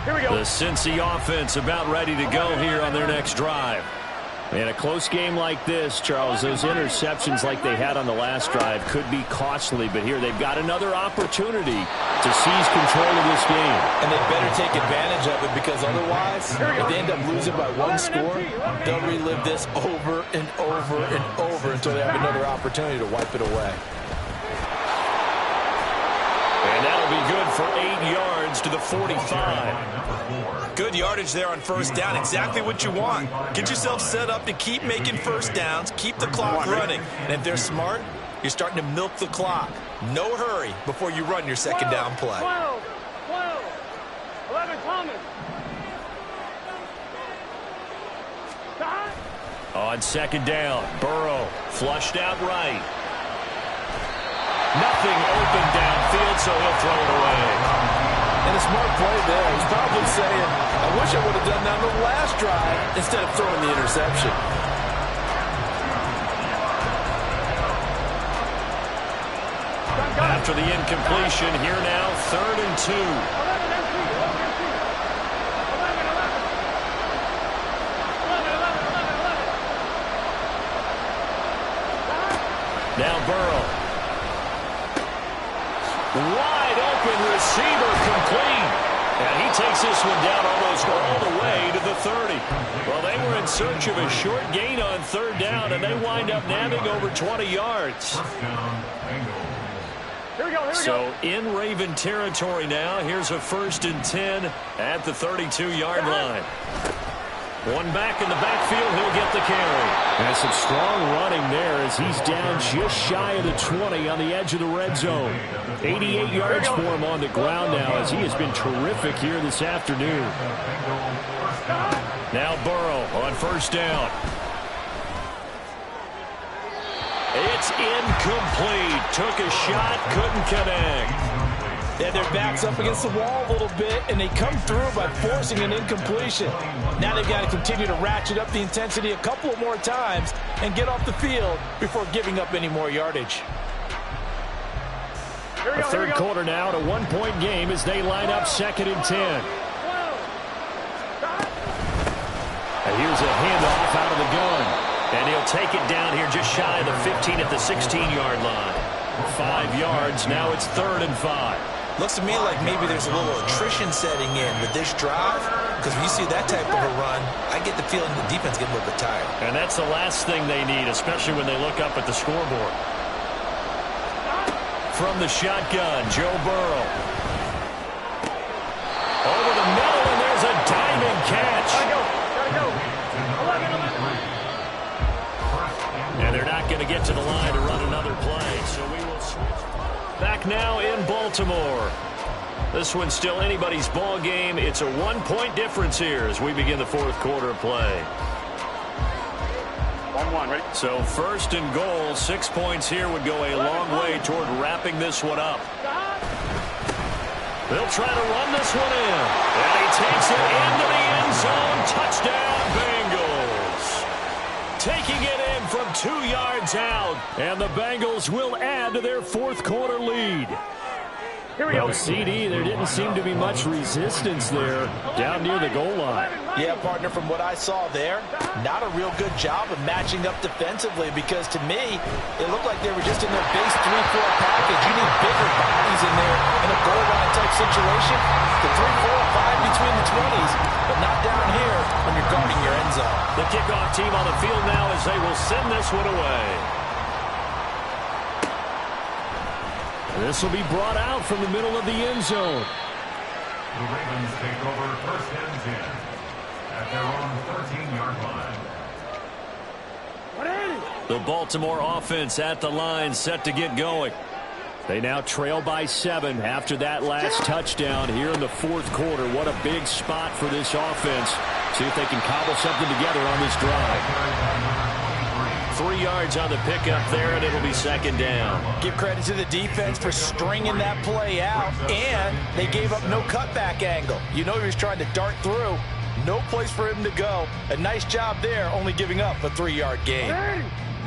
Here we go. The Cincy offense about ready to go here on their next drive. In a close game like this, Charles, those interceptions like they had on the last drive could be costly, but here they've got another opportunity to seize control of this game. And they better take advantage of it, because otherwise, if they end up losing by one score, they'll relive this over and over and over until they have another opportunity to wipe it away. And that'll be good for 8 yards to the 45. Good yardage there on first down. Exactly what you want. Get yourself set up to keep making first downs, keep the clock running. And if they're smart, you're starting to milk the clock. No hurry before you run your second down play. 12, 11, Thomas. On second down, Burrow flushed out right. Nothing open downfield, so he'll throw it away. And a smart play there. He's probably saying, I wish I would have done that on the last drive instead of throwing the interception. After the incompletion, here now, 3rd and 2. 11 empty. Now Burrow. Wide open receiver complete. And he takes this one down almost all the way to the 30. Well, they were in search of a short gain on 3rd down, and they wind up nabbing over 20 yards. Here we go. So in Raven territory now, here's a 1st and 10 at the 32-yard line. One back in the backfield, he'll get the carry. And some strong running there as he's down just shy of the 20 on the edge of the red zone. 88 yards for him on the ground now as he has been terrific here this afternoon. Now Burrow on 1st down. It's incomplete. Took a shot, couldn't connect. Yeah, their back's up against the wall a little bit, and they come through by forcing an incompletion. Now they've got to continue to ratchet up the intensity a couple of more times and get off the field before giving up any more yardage. The third quarter now at a one-point game as they line up 2nd and 10. And here's a handoff out of the gun. And he'll take it down here just shy of the 15 at the 16-yard line. 5 yards. Now it's 3rd and 5. Looks to me like maybe there's a little attrition setting in with this drive, because when you see that type of a run, I get the feeling the defense getting a little bit tired. And that's the last thing they need, especially when they look up at the scoreboard. From the shotgun, Joe Burrow. Over the middle, and there's a diving catch. Gotta go. 11. And they're not going to get to the line to run another play, so we will switch. Back now in Baltimore. This one's still anybody's ball game. It's a 1-point difference here as we begin the 4th quarter of play. 1-1, ready? So 1st and goal, 6 points here would go a long way toward wrapping this one up. They'll try to run this one in. And he takes it into the end zone. Touchdown, Bengals. Taking it in from 2 yards out. And the Bengals will add to their 4th quarter lead. Here we go. CD, there didn't seem to be much resistance there down near the goal line. Yeah, partner, from what I saw there, not a real good job of matching up defensively, because to me, it looked like they were just in their base 3-4 package. You need bigger bodies in there in a goal line type situation. The 3-4-5 between the 20s, but not down here when you're guarding your end zone. The kickoff team on the field now as they will send this one away. This will be brought out from the middle of the end zone. The Ravens take over 1st and 10 at their own 13-yard line. The Baltimore offense at the line, set to get going. They now trail by 7 after that last touchdown here in the 4th quarter. What a big spot for this offense. See if they can cobble something together on this drive. 3 yards on the pickup there, and it'll be 2nd down. Give credit to the defense for stringing that play out, and they gave up no cutback angle. You know he was trying to dart through. No place for him to go. A nice job there, only giving up a 3-yard gain.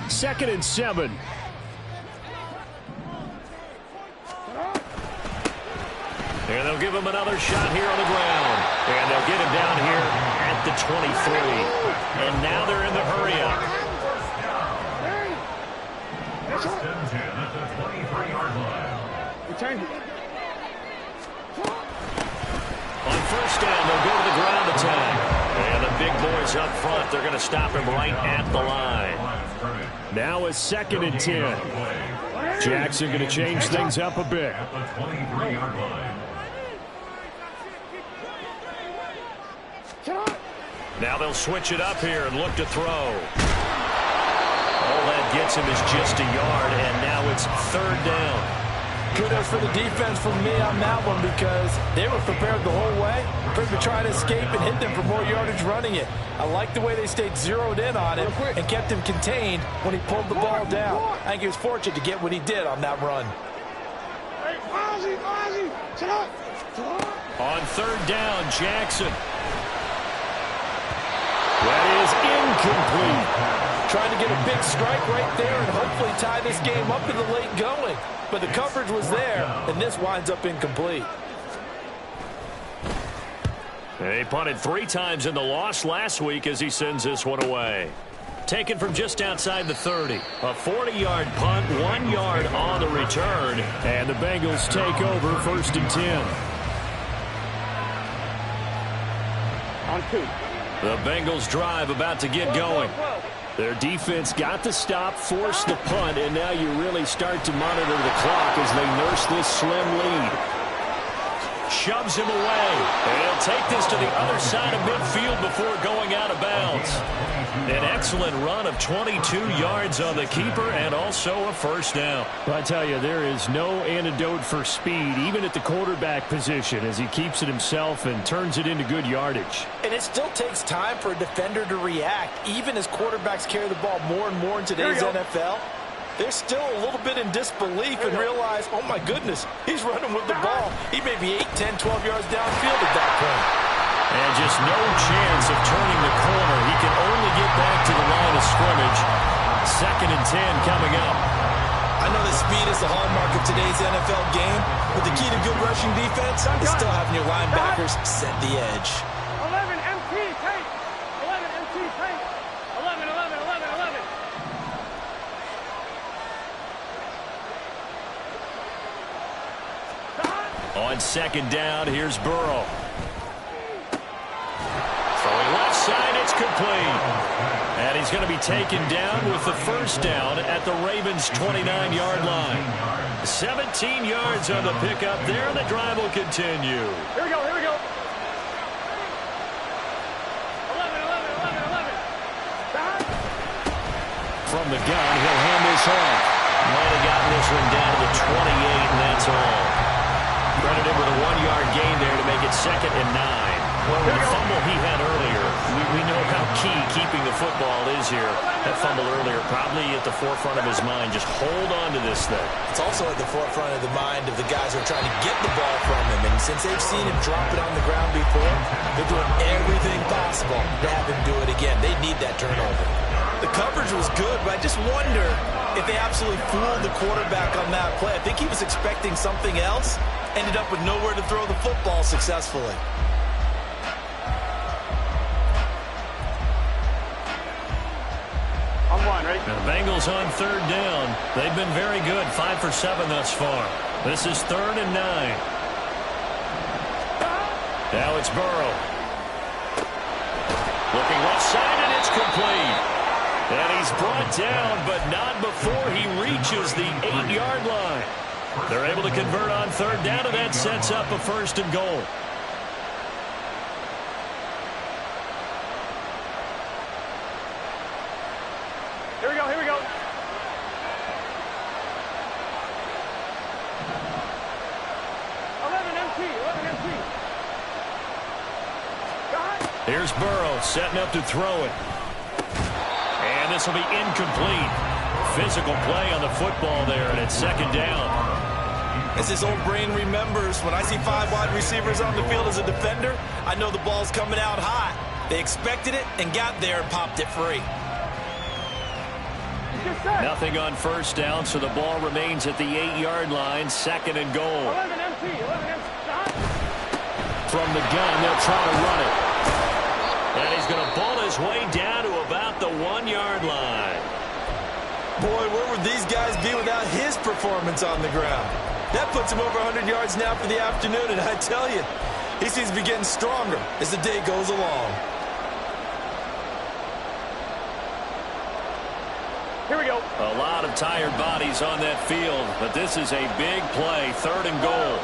2nd and 7. And they'll give him another shot here on the ground. And they'll get him down here at the 23. And now they're in the hurry-up. 1st and 10 at the 23-yard line. Return. On 1st down, they'll go to the ground attack. And the big boys up front, they're going to stop him right at the line. Now it's 2nd and 10. Jackson going to change things up a bit. At the 23-yard line. Now they'll switch it up here and look to throw. All that gets him is just a yard, and now it's 3rd down. Kudos for the defense from me on that one, because they were prepared the whole way for him to try to escape and hit them for more yardage running it. I like the way they stayed zeroed in on him and kept him contained when he pulled the ball down. I think he was fortunate to get what he did on that run. On 3rd down, Jackson. That is incomplete. Trying to get a big strike right there and hopefully tie this game up in the late going. But the coverage was there, and this winds up incomplete. He punted 3 times in the loss last week as he sends this one away. Taken from just outside the 30. A 40-yard punt, 1 yard on the return. And the Bengals take over 1st and 10. On 2. The Bengals drive about to get going. Their defense got the stop, forced the punt, and now you really start to monitor the clock as they nurse this slim lead. Shoves him away. And he'll take this to the other side of midfield before going out of bounds. An excellent run of 22 yards on the keeper and also a 1st down. I tell you, there is no antidote for speed, even at the quarterback position, as he keeps it himself and turns it into good yardage. And it still takes time for a defender to react, even as quarterbacks carry the ball more and more in today's NFL. They're still a little bit in disbelief and realize, oh my goodness, he's running with the ball. He may be 8, 10, 12 yards downfield at that point. And just no chance of turning the corner. He can only get back to the line of scrimmage. 2nd and 10 coming up. I I know that speed is the hallmark of today's NFL game, but the key to good rushing defense is still having your linebackers set the edge. 11 MT tight. 11 MT tight. 11, 11, 11, 11. On second down, here's Burrow. Throwing left side, it's complete. And he's going to be taken down with the first down at the Ravens' 29-yard line. 17 yards on the pickup there, and the drive will continue. Here we go, here we go. 11, 11, 11, 11. From the gun, he'll hand this off. Might have gotten this one down to the 28, and that's all. Credited with a 1-yard gain there to make it 2nd and 9. Well, with the fumble he had earlier, we know how key keeping the football is here. That fumble earlier probably at the forefront of his mind. Just hold on to this thing. It's also at the forefront of the mind of the guys who are trying to get the ball from him. And since they've seen him drop it on the ground before, they're doing everything possible to have him do it again. They need that turnover. The coverage was good, but I just wonder if they absolutely fooled the quarterback on that play. I think he was expecting something else, ended up with nowhere to throw the football successfully. Now the Bengals on third down. They've been very good, 5 for 7 thus far. This is 3rd and 9. Now it's Burrow. Looking left side, and it's complete. And he's brought down, but not before he reaches the 8-yard line. They're able to convert on third down, and that sets up a 1st and goal. Here we go, here we go. 11 MT, 11 MT. Here's Burrow setting up to throw it. And this will be incomplete. Physical play on the football there, and it's 2nd down. As his old brain remembers, when I see 5 wide receivers on the field as a defender, I know the ball's coming out hot. They expected it and got there and popped it free. Nothing on first down, so the ball remains at the 8-yard line, 2nd and goal. 11 MT, 11 MT. From the gun, they'll try to run it. And he's going to ball his way down to about the 1-yard line. Boy, where would these guys be without his performance on the ground? That puts him over 100 yards now for the afternoon, and I tell you, he seems to be getting stronger as the day goes along. Here we go. A lot of tired bodies on that field, but this is a big play, 3rd and goal.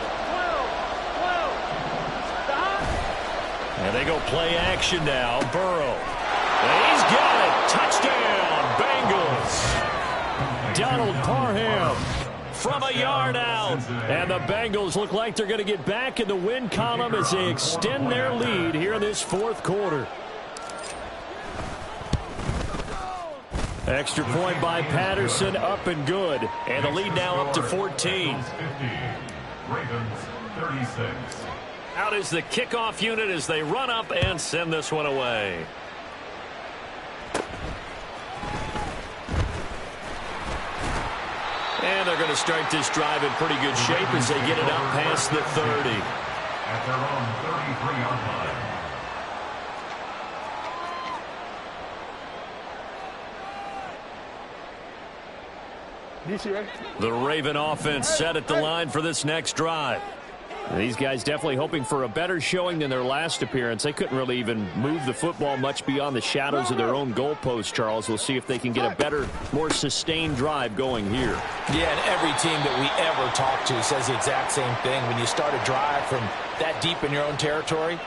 12. And they go play action now. Burrow. And he's got it. Touchdown, Bengals. Donald Parham from a yard out. And the Bengals look like they're going to get back in the win column as they extend their lead here in this 4th quarter. Extra point by Patterson, up and good. And the lead now up to 14. Ravens 36. Out is the kickoff unit as they run up and send this one away. And they're going to start this drive in pretty good shape as they get it up past the 30. At their own 33-yard line. The Raven offense set at the line for this next drive. These guys definitely hoping for a better showing than their last appearance. They couldn't really even move the football much beyond the shadows of their own goalpost, Charles. We'll see if they can get a better, more sustained drive going here. Yeah, and every team that we ever talk to says the exact same thing. When you start a drive from that deep in your own territory,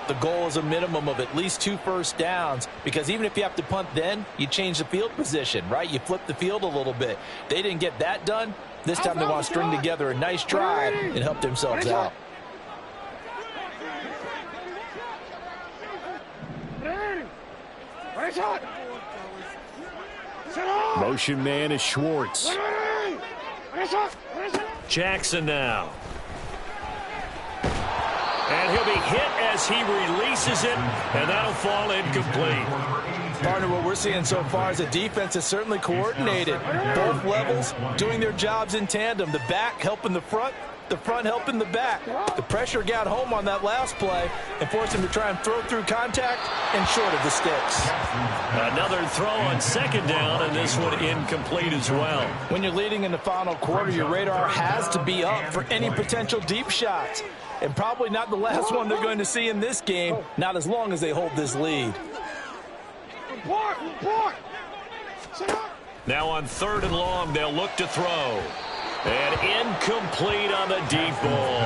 the goal is a minimum of at least 2 first downs, because even if you have to punt then, you change the field position, right? You flip the field a little bit. They didn't get that done. This time they want to string together a nice drive and help themselves out. Motion man is Schwartz. Jackson now. And he'll be hit as he releases it, and that'll fall incomplete. Partner, what we're seeing so far is the defense is certainly coordinated. Both levels doing their jobs in tandem. The back helping the front helping the back. The pressure got home on that last play and forced him to try and throw through contact and short of the sticks. Another throw on second down, and this one incomplete as well. When you're leading in the final quarter, your radar has to be up for any potential deep shots. And probably not the last one they're going to see in this game, not as long as they hold this lead. Now on 3rd and long, they'll look to throw. And incomplete on the deep ball.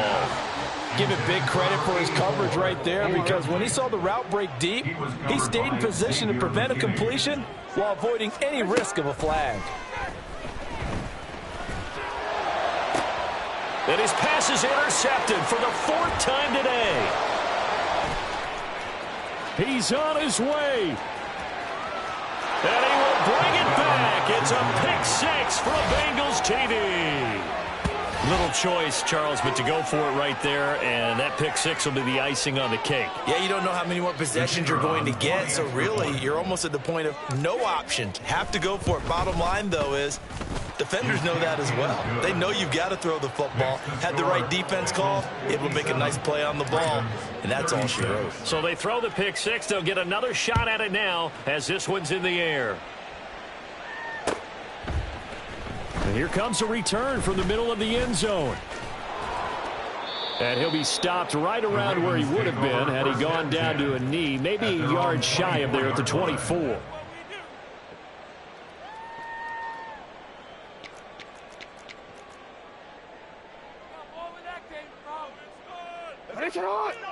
Give it big credit for his coverage right there, because when he saw the route break deep, he stayed in position to prevent a completion while avoiding any risk of a flag. And his pass is intercepted for the 4th time today. He's on his way. And he will bring it back. It's a pick 6 for a Bengals TD. Little choice, Charles, but to go for it right there, and that pick 6 will be the icing on the cake. Yeah, you don't know how many more possessions you're going to get, so really you're almost at the point of no option. Have to go for it. Bottom line, though, is defenders know that as well. They know you've got to throw the football. Had the right defense call, able to make a nice play on the ball, and that's all she wrote. So they throw the pick 6. They'll get another shot at it now as this one's in the air. And here comes a return from the middle of the end zone. And he'll be stopped right around where he would have been had he gone down to a knee, maybe a yard shy of there at the 24.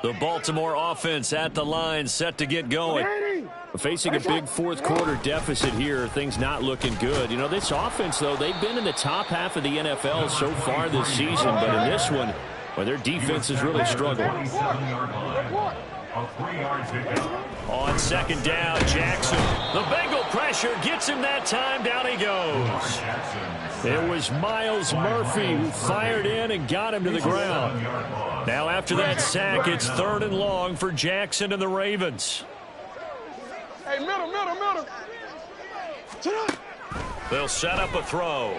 The Baltimore offense at the line, set to get going. Facing a big 4th quarter deficit here, things not looking good. You know, this offense, though, they've been in the top half of the NFL so far this season, but in this one, well, their defense has really struggled. On 2nd down, Jackson. The Bengal pressure gets him that time. Down he goes. It was Miles Murphy who fired in and got him to the ground. Now after that sack, it's 3rd and long for Jackson and the Ravens. Hey, middle. They'll set up a throw.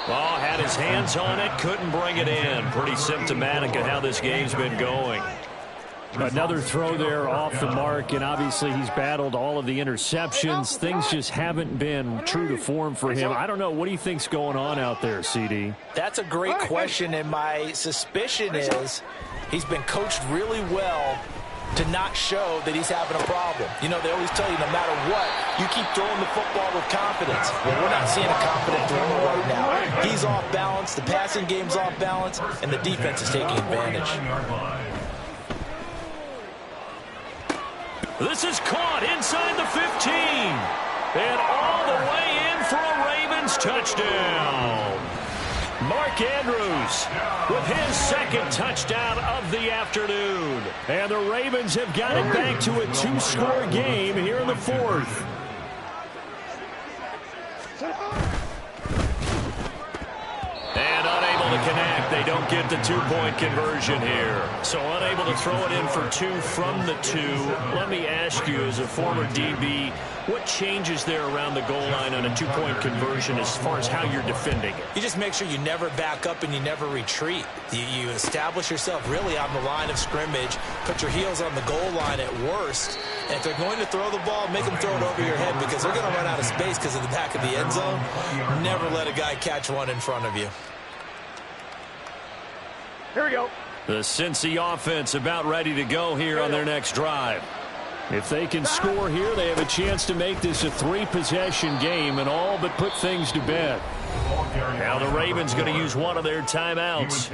Oh, had his hands on it, couldn't bring it in. Pretty symptomatic of how this game's been going. Another throw there off the mark, and obviously he's battled all of the interceptions. Things just haven't been true to form for him. I don't know. What do you think's going on out there, CD? That's a great question, and my suspicion is he's been coached really well to not show that he's having a problem. You know, they always tell you no matter what, you keep throwing the football with confidence. Well, we're not seeing a confident thrower right now. He's off balance, the passing game's off balance, and the defense is taking advantage. This is caught inside the 15. And all the way in for a Ravens touchdown. Mark Andrews with his 2nd touchdown of the afternoon. And the Ravens have got it back to a 2-score game here in the 4th. And unable to connect. They don't get the 2-point conversion here. So unable to throw it in for 2 from the 2. Let me ask you, as a former DB, what changes there around the goal line on a 2-point conversion as far as how you're defending it? You just make sure you never back up and you never retreat. You establish yourself really on the line of scrimmage, put your heels on the goal line at worst, and if they're going to throw the ball, make them throw it over your head because they're going to run out of space because of the back of the end zone. Never let a guy catch one in front of you. Here we go. The Cincy offense about ready to go here on their next drive. If they can score here, they have a chance to make this a 3-possession game and all but put things to bed. Now the Ravens going to use one of their timeouts.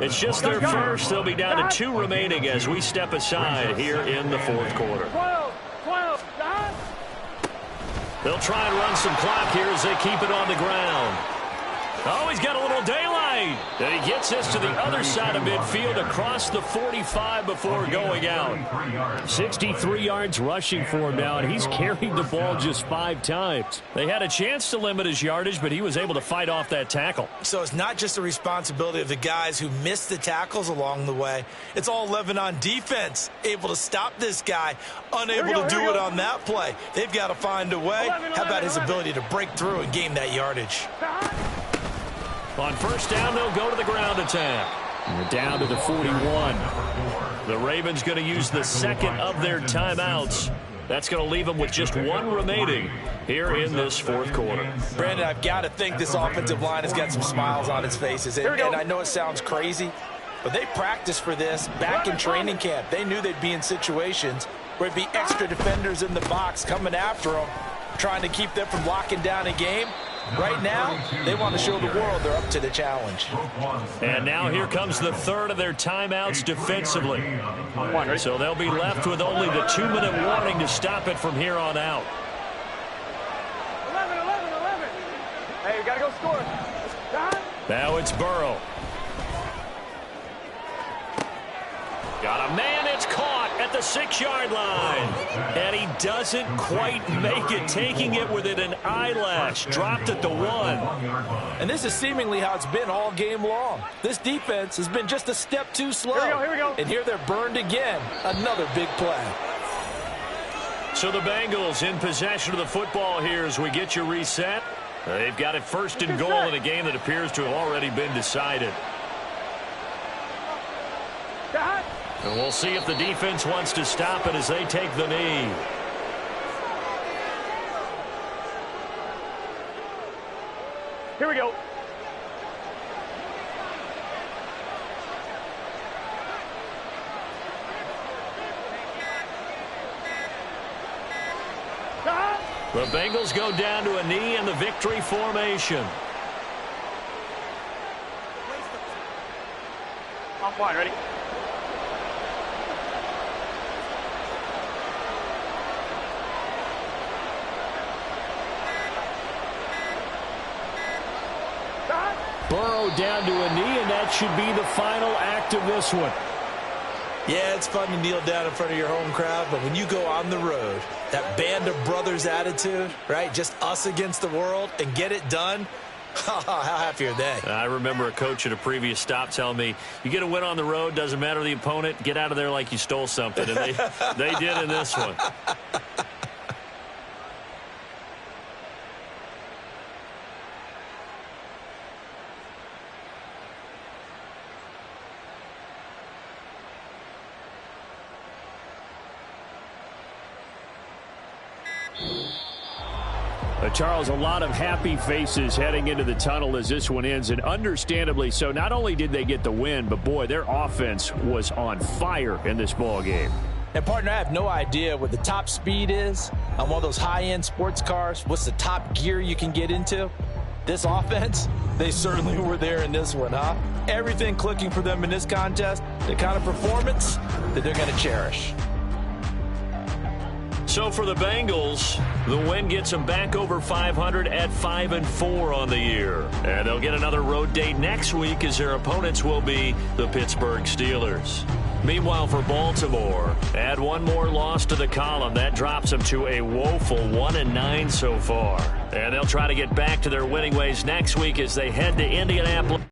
It's just their first. They'll be down to 2 remaining as we step aside here in the 4th quarter. 12, They'll try and run some clock here as they keep it on the ground. Oh, he's got a little daylight. And he gets this to the other side of midfield across the 45 before going out. 63 yards rushing for him now, and he's carried the ball just 5 times. They had a chance to limit his yardage, but he was able to fight off that tackle. So it's not just the responsibility of the guys who missed the tackles along the way. It's all 11 on defense, able to stop this guy, unable to do it on that play. They've got to find a way. How about his ability to break through and gain that yardage? On first down, they'll go to the ground attack. And we're down to the 41. The Ravens going to use the second of their timeouts. That's going to leave them with just 1 remaining here in this fourth quarter. Brandon, I've got to think this offensive line has got some smiles on its faces. And I know it sounds crazy, but they practiced for this back in training camp. They knew they'd be in situations where it'd be extra defenders in the box coming after them, trying to keep them from locking down a game. Right now, they want to show the world they're up to the challenge. And now here comes the third of their timeouts defensively. So they'll be left with only the 2-minute warning to stop it from here on out. 11. Hey, we got to go score. Now it's Burrow. Got a man, it's caught at the 6-yard line. And he doesn't quite make it, taking it within an eyelash. Dropped at the 1. And this is seemingly how it's been all game long. This defense has been just a step too slow. Here we go. And here they're burned again. Another big play. So the Bengals in possession of the football here as we get you reset. They've got it first and goal in a game that appears to have already been decided. And we'll see if the defense wants to stop it as they take the knee. Here we go. The Bengals go down to a knee in the victory formation. I'm fine, ready? Burrow down to a knee, and that should be the final act of this one. Yeah, it's fun to kneel down in front of your home crowd, but when you go on the road, that band of brothers attitude, right, just us against the world, and get it done, how happy are they? I remember a coach at a previous stop telling me, you get a win on the road, doesn't matter the opponent, get out of there like you stole something. And they did in this one. Charles, a lot of happy faces heading into the tunnel as this one ends, and understandably so. Not only did they get the win, but boy, their offense was on fire in this ball game. And partner, I have no idea what the top speed is on one of those high-end sports cars. What's the top gear you can get into? This offense, they certainly were there in this one, huh? Everything clicking for them in this contest, the kind of performance that they're going to cherish. So for the Bengals, the win gets them back over 500 at 5-4 on the year. And they'll get another road date next week as their opponents will be the Pittsburgh Steelers. Meanwhile, for Baltimore, add one more loss to the column. That drops them to a woeful 1-9 so far. And they'll try to get back to their winning ways next week as they head to Indianapolis.